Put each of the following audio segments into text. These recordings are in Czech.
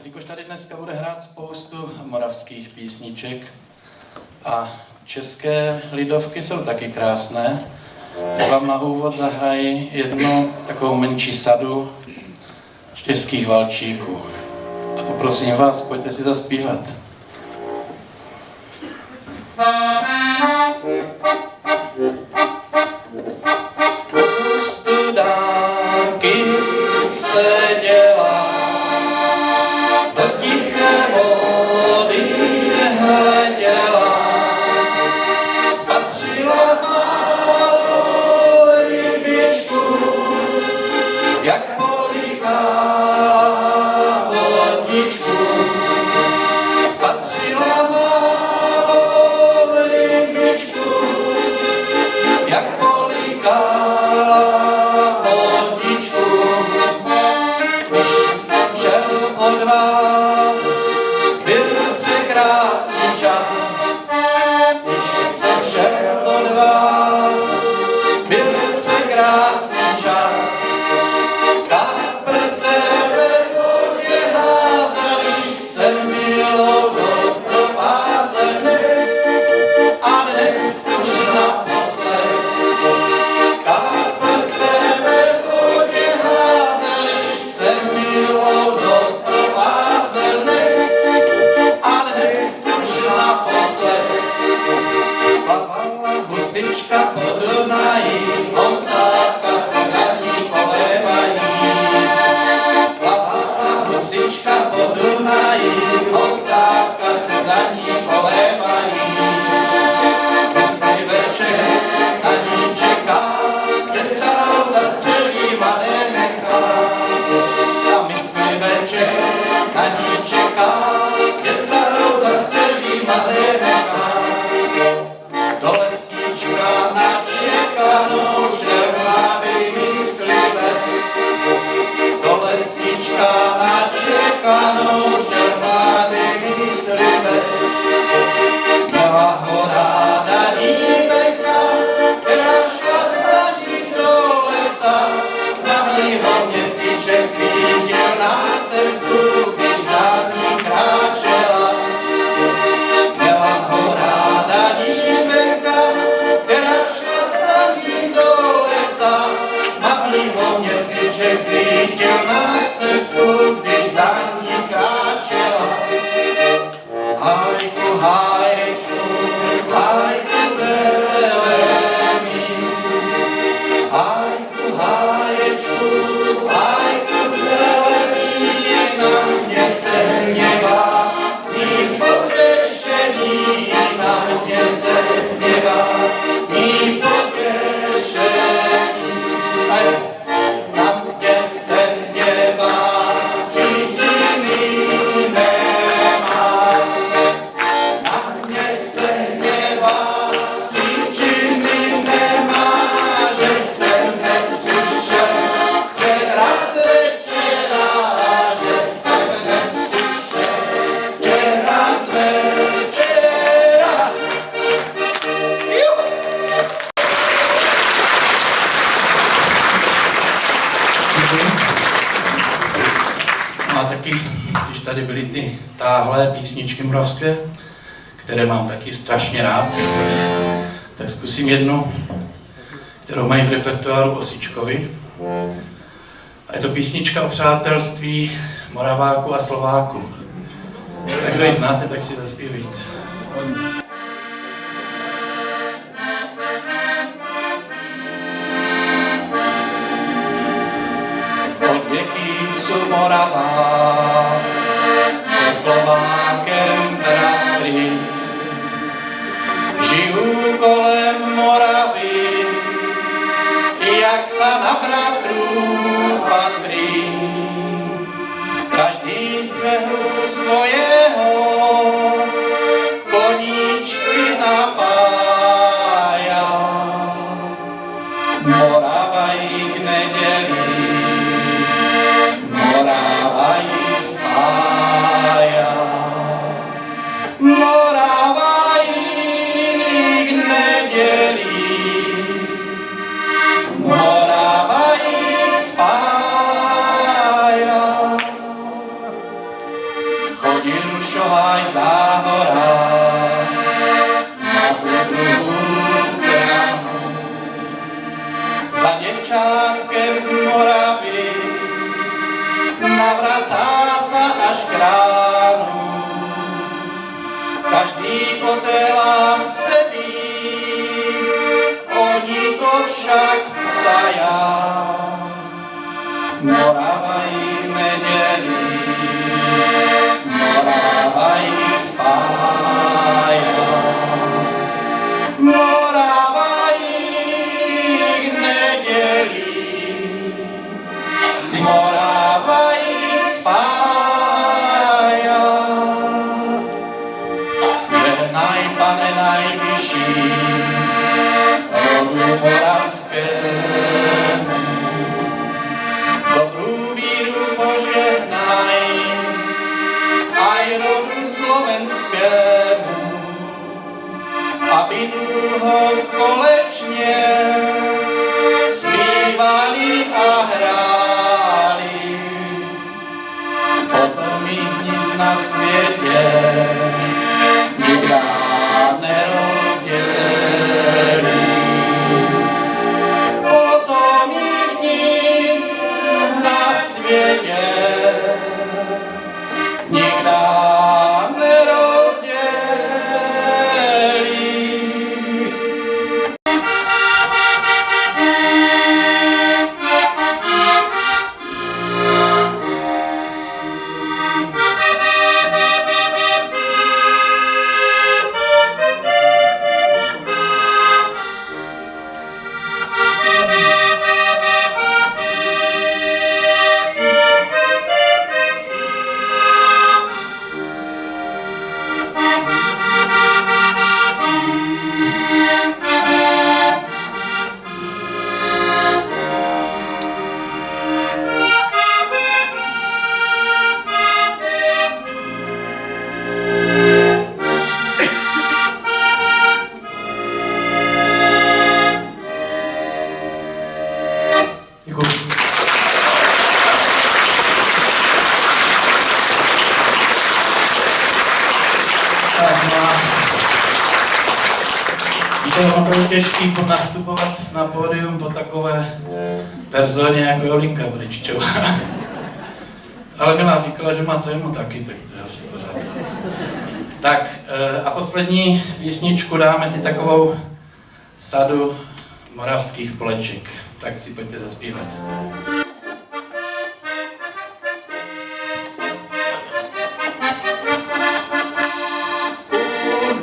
Jelikož tady dneska bude hrát spoustu moravských písniček a české lidovky jsou taky krásné, tak vám na úvod zahraji jednu takovou menší sadu českých valčíků. A poprosím vás, pojďte si zaspívat. U studánky seděla, do tiché vody hleděla, spatřila malou rybičku, jak políkala vodničku. Spatřila malou rybičku, jak políkala vodničku. Když jsem šel od vás, byl překrásný čas. Když jsem šel od vás, byl překrásný čas. Kapr se ve vodě házel, když jsem milou doprovázel dnes a dnes už naposled. Kapr se ve vodě házel, když jsem milou doprovázel dnes a dnes už naposled. Plavala husička po Dunaji, ousáka se za ní kolévají. Plavala husička po Dunaji, ousáka se za ní kolévají. Myslí večer na ní čeká, že starou zastřelí madenka. A myslí večer na ní čeká, že starou zastřelí madenka. Do lesíčka načekanou šel mladý myslivec. Do lesíčka načekanou šel mladý myslivec. Měla ho ráda dívenka, která šla za ním do lesa. Na mýho měsíček svítil na cestu, když za ní kráčela. Měla ho ráda dívenka, která šla za ním do lesa. Na mýho měsíček svítil na cestu, když za ní kráčela. Hajku, hajču, hajku zelený. Hajku, hajču, hajku zelený. Na mě se hněvá, ní potěšení. Na mě se hněvá, ní potěšení. Na mě se hněvá, příčiny nemá. Na mě se hněvá, příčiny nemá, že jsem nepřišel včera z večera, že jsem nepřišel včera z večera. No a taky, když tady byly ty táhlé písničky moravské, které mám taky strašně rád, tak zkusím jednu, kterou mají v repertoáru Osičkovi. A je to písnička o přátelství Moraváku a Slováku. Tak kdo ji znáte, tak si zaspívejte. Od věký jsou Moravák se Slovákem bratry. Žiju kolem Moravy, jak sa na bratrů patrí. Každý z břehu svojého koníčky napája. Morava jich nedělí, Morava jich spája. Morava jich nedělí, Morava jich spája. šohaj záhora na druhú stranu. Za devčátkem z Moravy navracá sa až k ránu. Každý o té lásce ví, oni to však taja. Morava jich nedělí, Morava jich spája. Morava jich nedělí, Morava jich spája. Žehnaj, Pane najvyšší, rodu moravskému, dobrú víru požehnaj, aj rodu slovenskému, aby dlho společne zpívali a hráli. Potom ich nik na sviete nikda nerozdelí. Potom ich nic na sviete nikda nerozdelí. Ono bylo těžké nastupovat na pódium po takové personě jako Jolinka Breččová. Ale Milá říkala, že má trému taky, tak to je asi pořád. Tak a poslední písničku dáme si takovou sadu moravských pleček. Tak si pojďte zaspívat.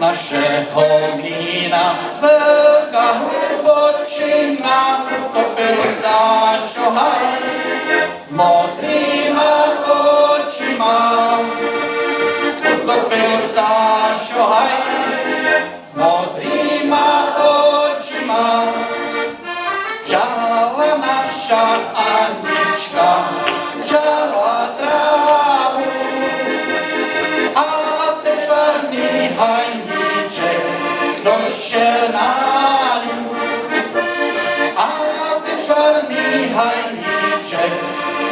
Našeho mlýna veľká hlubočina, utopil sa šohaj s modrýma očima. Utopil sa šohaj s modrýma očima. Žala naša Anička, žala trávu, a ten čvarný hajníček došel na ňu. A ten čvarný hajníček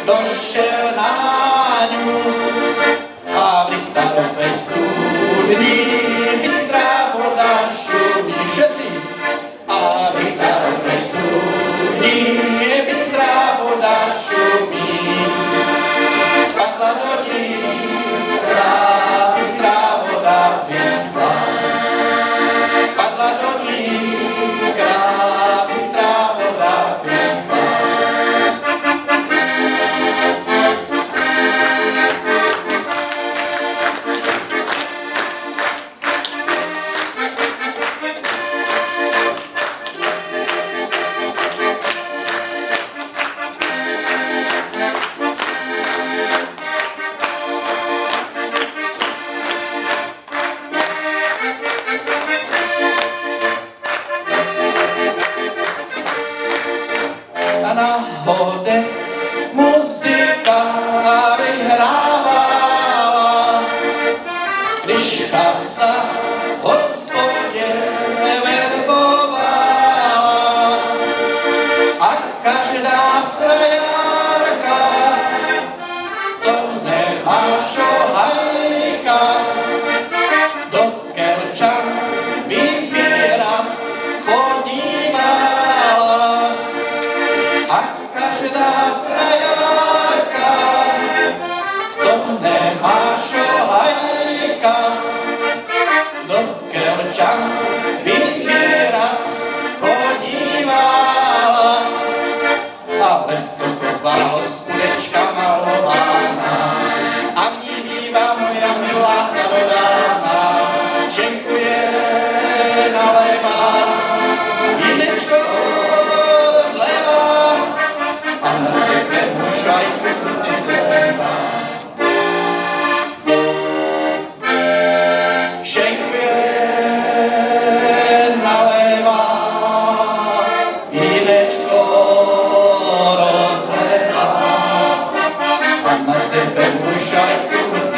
došel na ňu. A v Richterovej studni bystrá voda šumí všetci. A v Richterovej studni bystrá voda šumí. Spadla do ní bystrá voda vyschla. Spadla do ní bystrá voda vyschla. A na hode muzika vyhrávala, když chasa hospodě verbovala. A každá frajárka, co nemá šohajka, šenkuje nalévá, vínečko rozlévá a na pěknou šajku nesévá. Šenkuje nalévá, vínečko rozlévá a na pěknou šajku